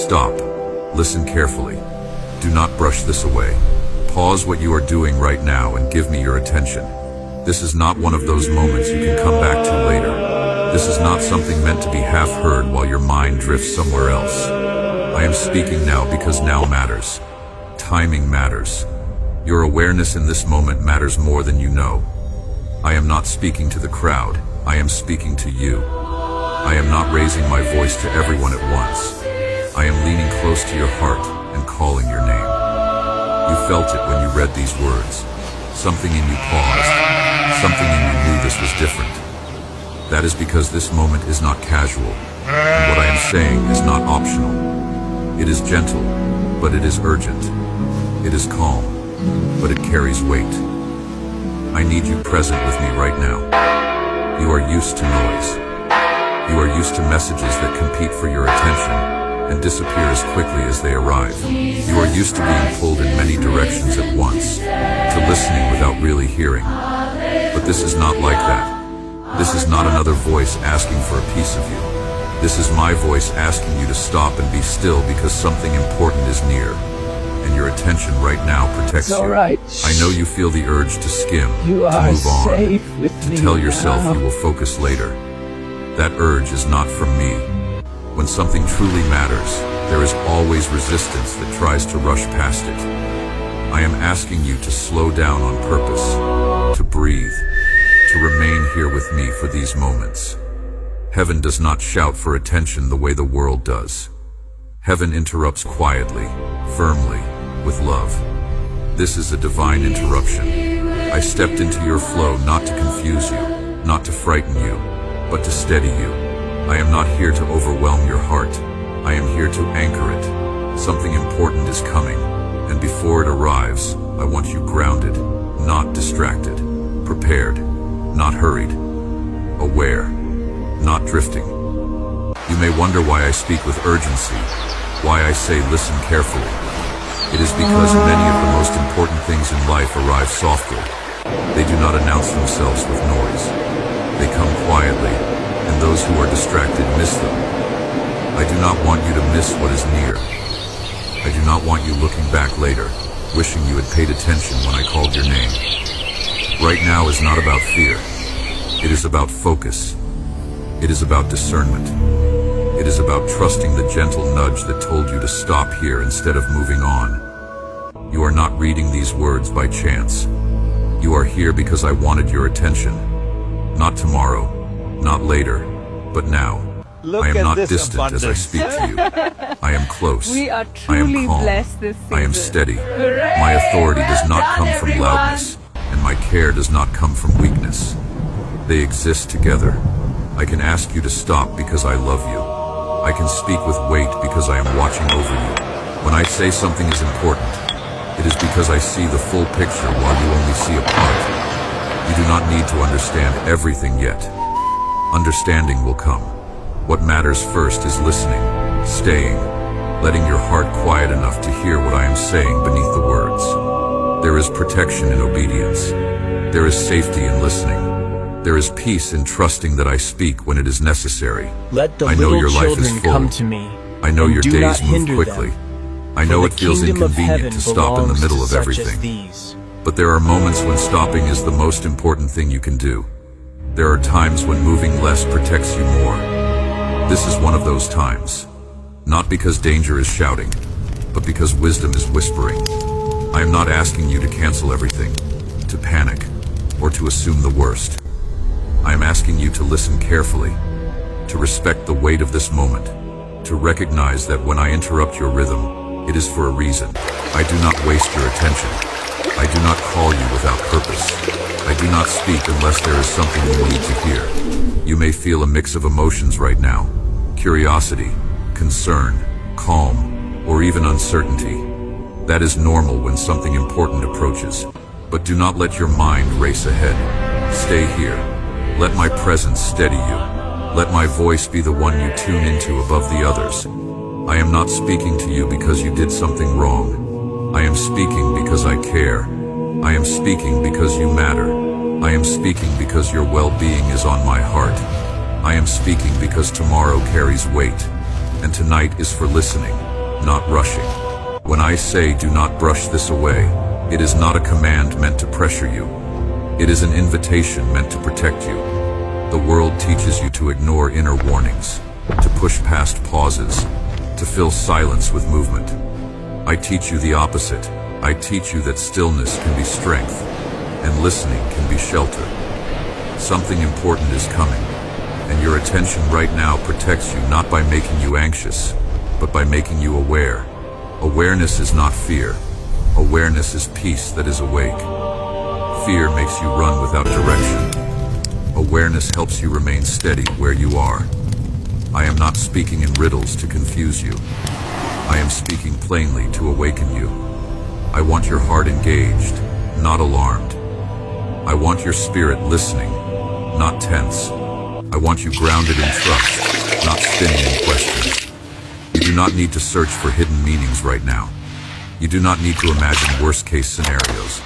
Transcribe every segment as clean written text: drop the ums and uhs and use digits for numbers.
Stop. Listen carefully. Do not brush this away. Pause what you are doing right now and give me your attention. This is not one of those moments you can come back to later. This is not something meant to be half heard while your mind drifts somewhere else. I am speaking now because now matters. Timing matters. Your awareness in this moment matters more than you know. I am not speaking to the crowd. I am speaking to you. I am not raising my voice to everyone at once. I am leaning close to your heart and calling your name. You felt it when you read these words. Something in you paused. Something in you knew this was different. That is because this moment is not casual, and what I am saying is not optional. It is gentle, but it is urgent. It is calm, but it carries weight. I need you present with me right now. You are used to noise. You are used to messages that compete for your attention and disappear as quickly as they arrive. You are used to being pulled in many directions at once, to listening without really hearing. But this is not like that. This is not another voice asking for a piece of you. This is my voice asking you to stop and be still because something important is near, and your attention right now protects you. Right. I know you feel the urge to skim, to move on, to tell yourself you will focus later. That urge is not from me. When something truly matters, there is always resistance that tries to rush past it. I am asking you to slow down on purpose, to breathe, to remain here with me for these moments. Heaven does not shout for attention the way the world does. Heaven interrupts quietly, firmly, with love. This is a divine interruption. I stepped into your flow not to confuse you, not to frighten you, but to steady you. I am not here to overwhelm your heart. I am here to anchor it. Something important is coming, and before it arrives, I want you grounded, not distracted, prepared, not hurried, aware, not drifting. You may wonder why I speak with urgency, why I say listen carefully. It is because many of the most important things in life arrive softly. They do not announce themselves with noise. They come quietly, and those who are distracted miss them. I do not want you to miss what is near. I do not want you looking back later, wishing you had paid attention when I called your name. Right now is not about fear. It is about focus. It is about discernment. It is about trusting the gentle nudge that told you to stop here instead of moving on. You are not reading these words by chance. You are here because I wanted your attention. Not tomorrow, not later, but now. I am not distant as I speak to you. I am close. We are I am truly calm. blessed this season. I am steady. My authority does not come from loudness, and my care does not come from weakness. They exist together. I can ask you to stop because I love you. I can speak with weight because I am watching over you. When I say something is important, it is because I see the full picture while you only see a part. You do not need to understand everything yet. Understanding will come. What matters first is listening, staying, letting your heart quiet enough to hear what I am saying beneath the words. There is protection in obedience. There is safety in listening. There is peace in trusting that I speak when it is necessary. Let the I know little your life is children full. come to me. I know and your do days not move hinder quickly. them, I know for it the feels kingdom of inconvenient heaven to stop in the belongs middle to of such everything. as these. But there are moments when stopping is the most important thing you can do. There are times when moving less protects you more. This is one of those times. Not because danger is shouting, but because wisdom is whispering. I am not asking you to cancel everything, to panic, or to assume the worst. I am asking you to listen carefully, to respect the weight of this moment, to recognize that when I interrupt your rhythm, it is for a reason. I do not waste your attention. I do not call you without purpose. I do not speak unless there is something you need to hear. You may feel a mix of emotions right now: curiosity, concern, calm, or even uncertainty. That is normal when something important approaches. But do not let your mind race ahead. Stay here. Let my presence steady you. Let my voice be the one you tune into above the others. I am not speaking to you because you did something wrong. I am speaking because I care. I am speaking because you matter. I am speaking because your well-being is on my heart. I am speaking because tomorrow carries weight, and tonight is for listening. not rushing. When I say do not brush this away, it is not a command meant to pressure you. It is an invitation meant to protect you. The world teaches you to ignore inner warnings, to push past pauses, to fill silence with movement. I teach you the opposite. I teach you that stillness can be strength, and listening can be shelter. Something important is coming, and your attention right now protects you not by making you anxious, but by making you aware. Awareness is not fear. Awareness is peace that is awake. Fear makes you run without direction. Awareness helps you remain steady where you are. I am not speaking in riddles to confuse you. I am speaking plainly to awaken you. I want your heart engaged, not alarmed. I want your spirit listening, not tense. I want you grounded in trust, not spinning in questions. You do not need to search for hidden meanings right now. You do not need to imagine worst-case scenarios.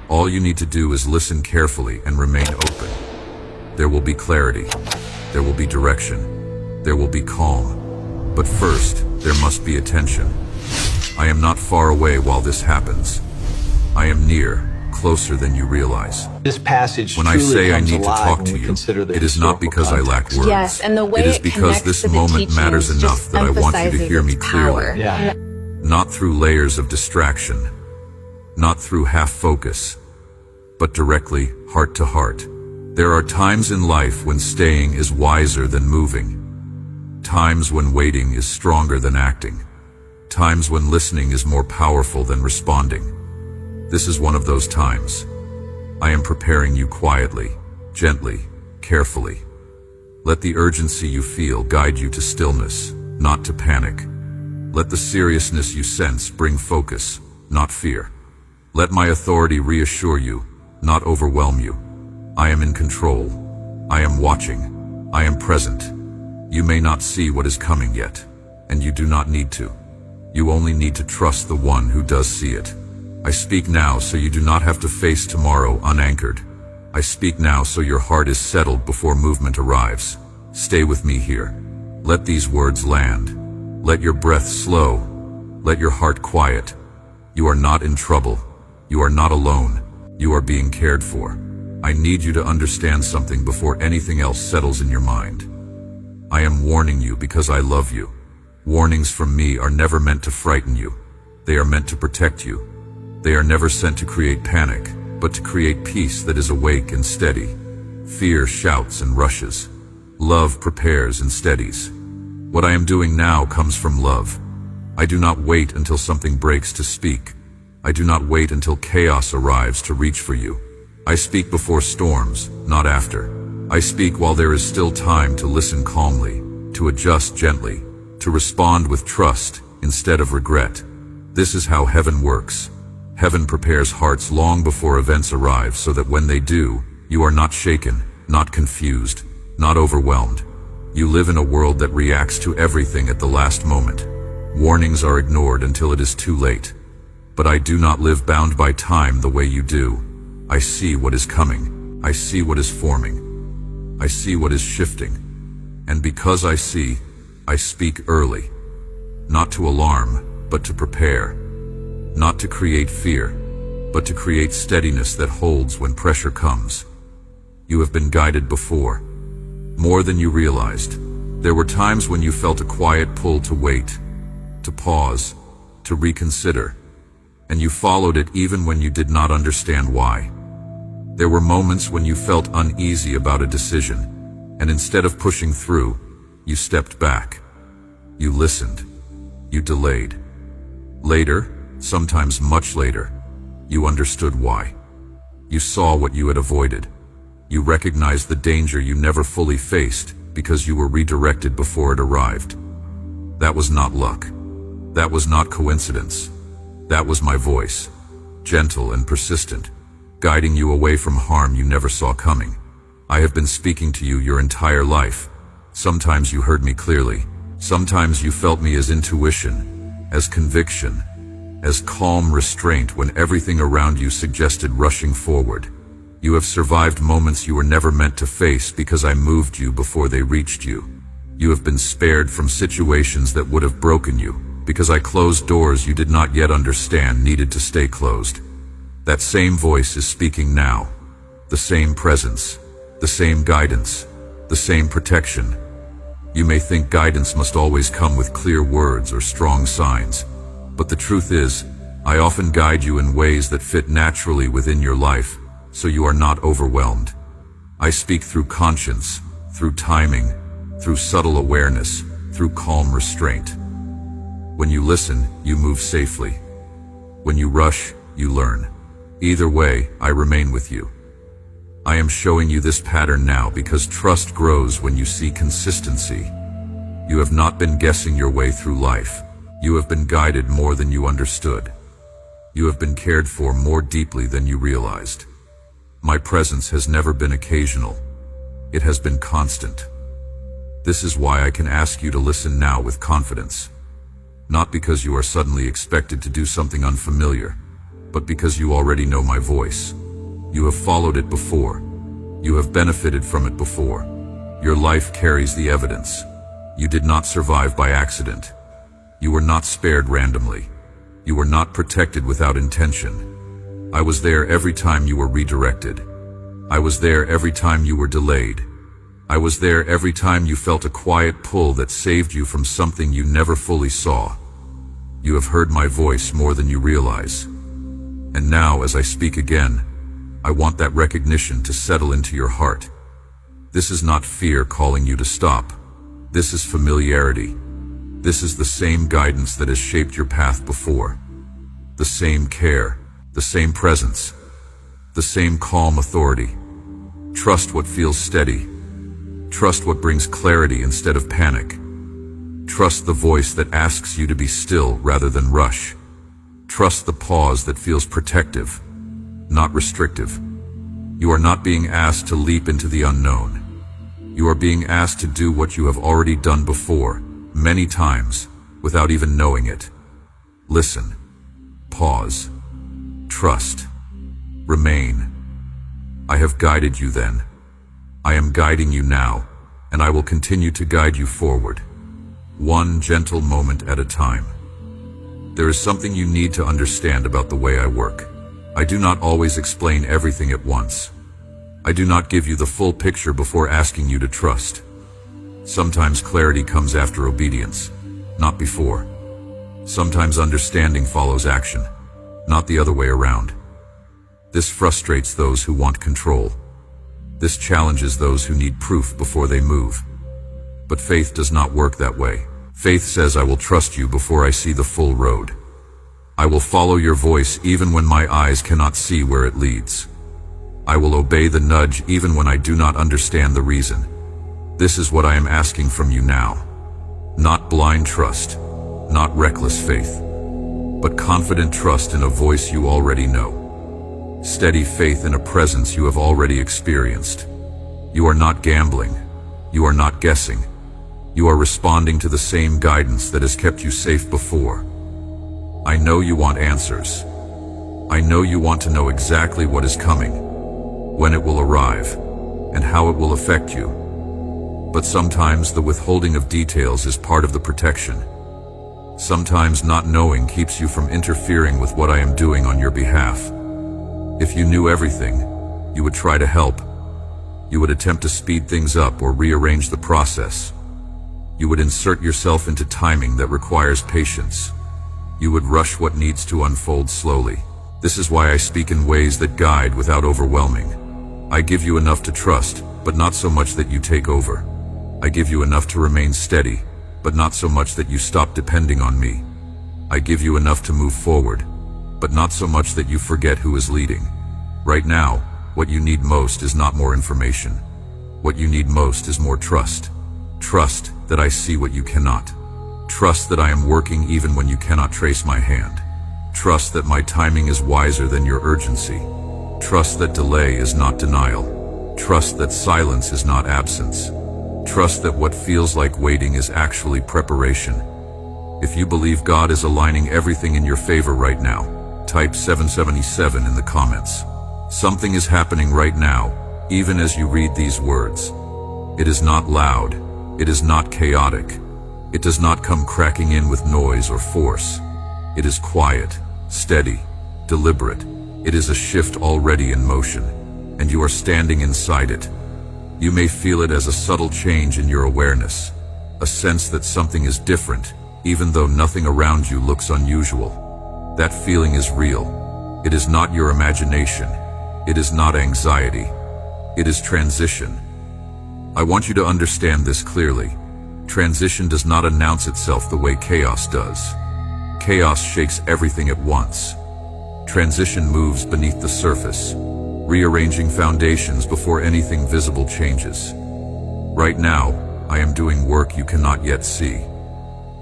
All you need to do is listen carefully and remain open. There will be clarity. There will be direction. There will be calm. But first, there must be attention. I am not far away while this happens. I am near, closer than you realize. This passage when I say I need to talk to you, it is not because I lack words. Yes, and the way it is because this moment matters enough that I want you to hear me clearly. Yeah. Not through layers of distraction, not through half-focus, but directly, heart to heart. There are times in life when staying is wiser than moving. Times when waiting is stronger than acting. Times when listening is more powerful than responding. This is one of those times. I am preparing you quietly, gently, carefully. Let the urgency you feel guide you to stillness, not to panic. Let the seriousness you sense bring focus, not fear. Let my authority reassure you, not overwhelm you. I am in control. I am watching. I am present. You may not see what is coming yet, and you do not need to. You only need to trust the one who does see it. I speak now so you do not have to face tomorrow unanchored. I speak now so your heart is settled before movement arrives. Stay with me here. Let these words land. Let your breath slow. Let your heart quiet. You are not in trouble. You are not alone. You are being cared for. I need you to understand something before anything else settles in your mind. I am warning you because I love you. Warnings from me are never meant to frighten you. They are meant to protect you. They are never sent to create panic, but to create peace that is awake and steady. Fear shouts and rushes. Love prepares and steadies. What I am doing now comes from love. I do not wait until something breaks to speak. I do not wait until chaos arrives to reach for you. I speak before storms, not after. I speak while there is still time to listen calmly, to adjust gently, to respond with trust instead of regret. This is how heaven works. Heaven prepares hearts long before events arrive so that when they do, you are not shaken, not confused, not overwhelmed. You live in a world that reacts to everything at the last moment. Warnings are ignored until it is too late. But I do not live bound by time the way you do. I see what is coming. I see what is forming. I see what is shifting. And because I see, I speak early. Not to alarm, but to prepare. Not to create fear, but to create steadiness that holds when pressure comes. You have been guided before. More than you realized. There were times when you felt a quiet pull to wait, to pause, to reconsider, and you followed it even when you did not understand why. There were moments when you felt uneasy about a decision, and instead of pushing through, you stepped back. You listened. You delayed. Later, sometimes much later, you understood why. You saw what you had avoided. You recognized the danger you never fully faced because you were redirected before it arrived. That was not luck. That was not coincidence. That was my voice, gentle and persistent, guiding you away from harm you never saw coming. I have been speaking to you your entire life. Sometimes you heard me clearly. Sometimes you felt me as intuition, as conviction, as calm restraint when everything around you suggested rushing forward. You have survived moments you were never meant to face because I moved you before they reached you. You have been spared from situations that would have broken you. because I closed doors you did not yet understand needed to stay closed. That same voice is speaking now. The same presence, the same guidance, the same protection. You may think guidance must always come with clear words or strong signs, but the truth is, I often guide you in ways that fit naturally within your life, so you are not overwhelmed. I speak through conscience, through timing, through subtle awareness, through calm restraint. When you listen, you move safely. When you rush, you learn. Either way, I remain with you. I am showing you this pattern now because trust grows when you see consistency. You have not been guessing your way through life. You have been guided more than you understood. You have been cared for more deeply than you realized. My presence has never been occasional. It has been constant. This is why I can ask you to listen now with confidence. Not because you are suddenly expected to do something unfamiliar, but because you already know my voice. You have followed it before. You have benefited from it before. Your life carries the evidence. You did not survive by accident. You were not spared randomly. You were not protected without intention. I was there every time you were redirected. I was there every time you were delayed. I was there every time you felt a quiet pull that saved you from something you never fully saw. You have heard my voice more than you realize. And now, as I speak again, I want that recognition to settle into your heart. This is not fear calling you to stop. This is familiarity. This is the same guidance that has shaped your path before. The same care, the same presence, the same calm authority. Trust what feels steady. Trust what brings clarity instead of panic. Trust the voice that asks you to be still rather than rush. Trust the pause that feels protective, not restrictive. You are not being asked to leap into the unknown. You are being asked to do what you have already done before, many times, without even knowing it. Listen. Pause. Trust. Remain. I have guided you then. I am guiding you now, and I will continue to guide you forward, one gentle moment at a time. There is something you need to understand about the way I work. I do not always explain everything at once. I do not give you the full picture before asking you to trust. Sometimes clarity comes after obedience, not before. Sometimes understanding follows action, not the other way around. This frustrates those who want control. This challenges those who need proof before they move. But faith does not work that way. Faith says, I will trust you before I see the full road. I will follow your voice even when my eyes cannot see where it leads. I will obey the nudge even when I do not understand the reason. This is what I am asking from you now. Not blind trust, not reckless faith, but confident trust in a voice you already know. Steady faith in a presence you have already experienced. You are not gambling. You are not guessing. You are responding to the same guidance that has kept you safe before. I know you want answers. I know you want to know exactly what is coming, when it will arrive, and how it will affect you. But sometimes the withholding of details is part of the protection. Sometimes not knowing keeps you from interfering with what I am doing on your behalf. If you knew everything, you would try to help. You would attempt to speed things up or rearrange the process. You would insert yourself into timing that requires patience. You would rush what needs to unfold slowly. This is why I speak in ways that guide without overwhelming. I give you enough to trust, but not so much that you take over. I give you enough to remain steady, but not so much that you stop depending on me. I give you enough to move forward, but not so much that you forget who is leading. Right now, what you need most is not more information. What you need most is more trust. Trust that I see what you cannot. Trust that I am working even when you cannot trace my hand. Trust that my timing is wiser than your urgency. Trust that delay is not denial. Trust that silence is not absence. Trust that what feels like waiting is actually preparation. If you believe God is aligning everything in your favor right now, type 777 in the comments. Something is happening right now, even as you read these words. It is not loud. It is not chaotic. It does not come cracking in with noise or force. It is quiet, steady, deliberate. It is a shift already in motion, and you are standing inside it. You may feel it as a subtle change in your awareness, a sense that something is different, even though nothing around you looks unusual. That feeling is real. It is not your imagination. It is not anxiety. It is transition. I want you to understand this clearly. Transition does not announce itself the way chaos does. Chaos shakes everything at once. Transition moves beneath the surface, rearranging foundations before anything visible changes. Right now, I am doing work you cannot yet see.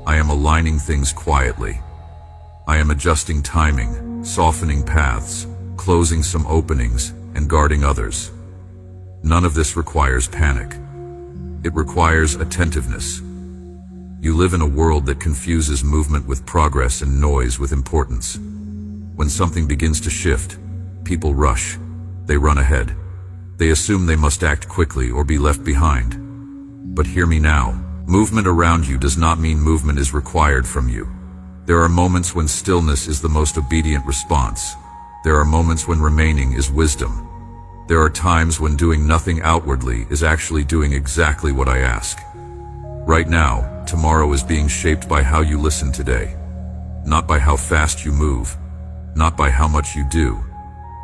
I am aligning things quietly. I am adjusting timing, softening paths, closing some openings, and guarding others. None of this requires panic. It requires attentiveness. You live in a world that confuses movement with progress and noise with importance. When something begins to shift, people rush. They run ahead. They assume they must act quickly or be left behind. But hear me now. Movement around you does not mean movement is required from you. There are moments when stillness is the most obedient response. There are moments when remaining is wisdom. There are times when doing nothing outwardly is actually doing exactly what I ask. Right now, tomorrow is being shaped by how you listen today. Not by how fast you move, not by how much you do,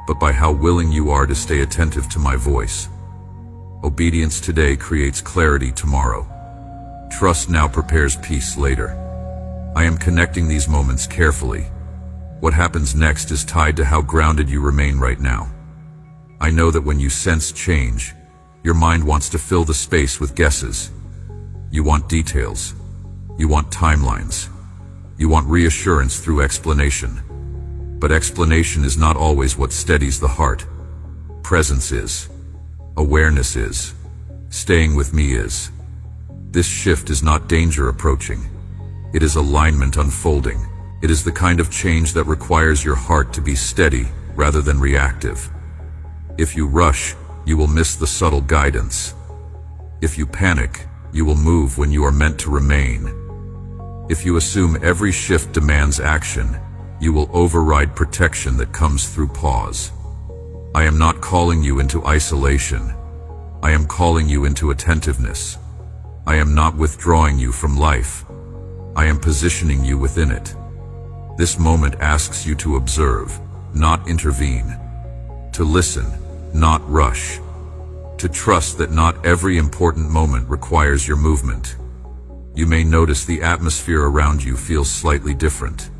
but by how willing you are to stay attentive to my voice. Obedience today creates clarity tomorrow. Trust now prepares peace later. I am connecting these moments carefully. What happens next is tied to how grounded you remain right now. I know that when you sense change, your mind wants to fill the space with guesses. You want details. You want timelines. You want reassurance through explanation. But explanation is not always what steadies the heart. Presence is. Awareness is. Staying with me is. This shift is not danger approaching. It is alignment unfolding. It is the kind of change that requires your heart to be steady rather than reactive. If you rush, you will miss the subtle guidance. If you panic, you will move when you are meant to remain. If you assume every shift demands action, you will override protection that comes through pause. I am not calling you into isolation. I am calling you into attentiveness. I am not withdrawing you from life. I am positioning you within it. This moment asks you to observe, not intervene. To listen, not rush. To trust that not every important moment requires your movement. You may notice the atmosphere around you feels slightly different.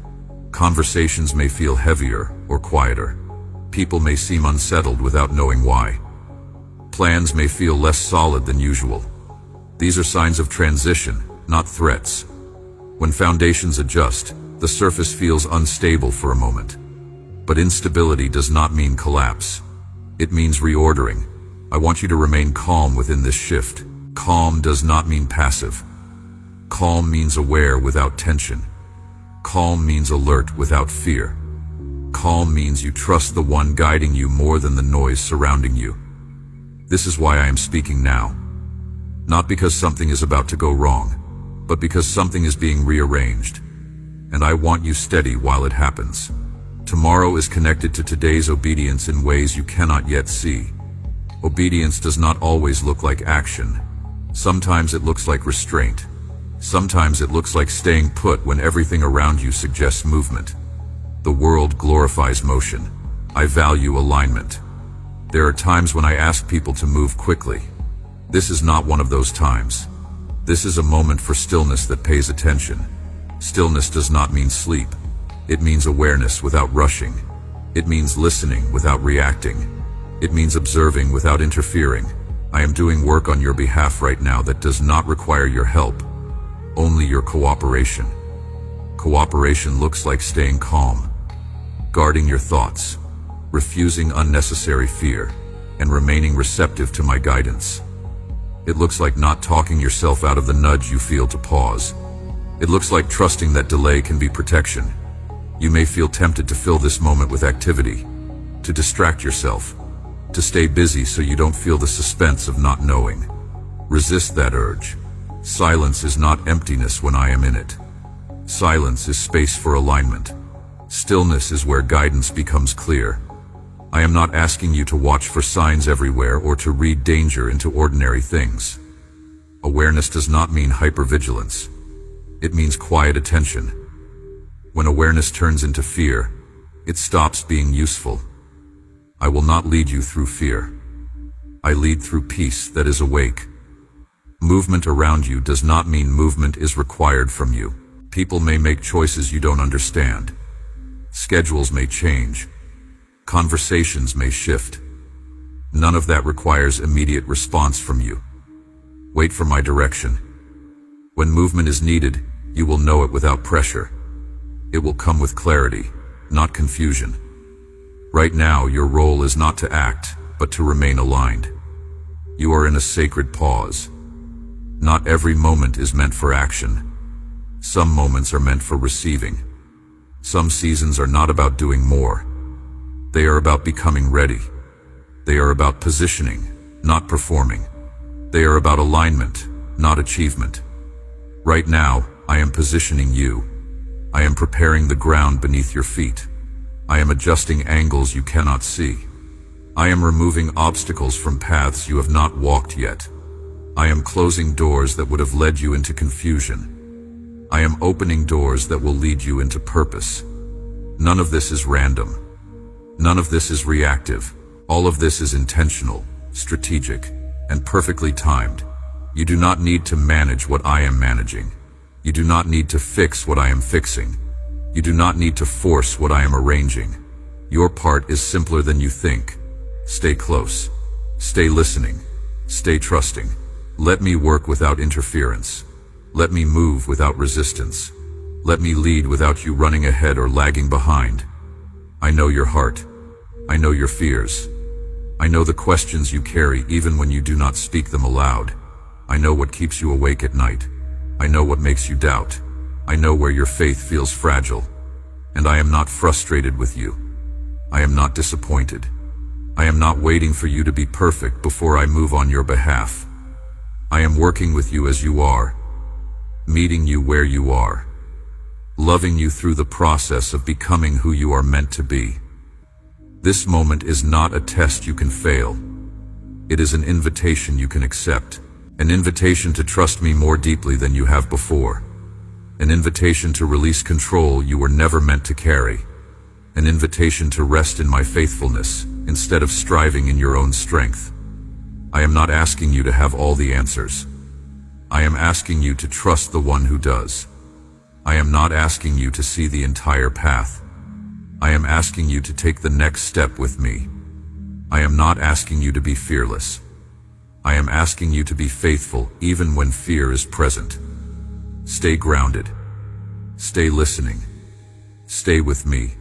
Conversations may feel heavier or quieter. People may seem unsettled without knowing why. Plans may feel less solid than usual. These are signs of transition, not threats. When foundations adjust, the surface feels unstable for a moment. But instability does not mean collapse. It means reordering. I want you to remain calm within this shift. Calm does not mean passive. Calm means aware without tension. Calm means alert without fear. Calm means you trust the one guiding you more than the noise surrounding you. This is why I am speaking now. Not because something is about to go wrong, but because something is being rearranged. And I want you steady while it happens. Tomorrow is connected to today's obedience in ways you cannot yet see. Obedience does not always look like action. Sometimes it looks like restraint. Sometimes it looks like staying put when everything around you suggests movement. The world glorifies motion. I value alignment. There are times when I ask people to move quickly. This is not one of those times. This is a moment for stillness that pays attention. Stillness does not mean sleep. It means awareness without rushing. It means listening without reacting. It means observing without interfering. I am doing work on your behalf right now that does not require your help, only your cooperation. Cooperation looks like staying calm, guarding your thoughts, refusing unnecessary fear, and remaining receptive to my guidance. It looks like not talking yourself out of the nudge you feel to pause. It looks like trusting that delay can be protection. You may feel tempted to fill this moment with activity, to distract yourself, to stay busy so you don't feel the suspense of not knowing. Resist that urge. Silence is not emptiness when I am in it. Silence is space for alignment. Stillness is where guidance becomes clear. I am not asking you to watch for signs everywhere or to read danger into ordinary things. Awareness does not mean hypervigilance. It means quiet attention. When awareness turns into fear, it stops being useful. I will not lead you through fear. I lead through peace that is awake. Movement around you does not mean movement is required from you. People may make choices you don't understand. Schedules may change. Conversations may shift. None of that requires immediate response from you. Wait for my direction. When movement is needed, you will know it without pressure. It will come with clarity, not confusion. Right now, your role is not to act, but to remain aligned. You are in a sacred pause. Not every moment is meant for action. Some moments are meant for receiving. Some seasons are not about doing more. They are about becoming ready. They are about positioning, not performing. They are about alignment, not achievement. Right now, I am positioning you. I am preparing the ground beneath your feet. I am adjusting angles you cannot see. I am removing obstacles from paths you have not walked yet. I am closing doors that would have led you into confusion. I am opening doors that will lead you into purpose. None of this is random. None of this is reactive. All of this is intentional, strategic, and perfectly timed. You do not need to manage what I am managing. You do not need to fix what I am fixing. You do not need to force what I am arranging. Your part is simpler than you think. Stay close. Stay listening. Stay trusting. Let me work without interference. Let me move without resistance. Let me lead without you running ahead or lagging behind. I know your heart. I know your fears. I know the questions you carry even when you do not speak them aloud. I know what keeps you awake at night. I know what makes you doubt. I know where your faith feels fragile. And I am not frustrated with you. I am not disappointed. I am not waiting for you to be perfect before I move on your behalf. I am working with you as you are, meeting you where you are, loving you through the process of becoming who you are meant to be. This moment is not a test you can fail. It is an invitation you can accept, an invitation to trust me more deeply than you have before, an invitation to release control you were never meant to carry, an invitation to rest in my faithfulness instead of striving in your own strength. I am not asking you to have all the answers. I am asking you to trust the one who does. I am not asking you to see the entire path. I am asking you to take the next step with me. I am not asking you to be fearless. I am asking you to be faithful even when fear is present. Stay grounded. Stay listening. Stay with me.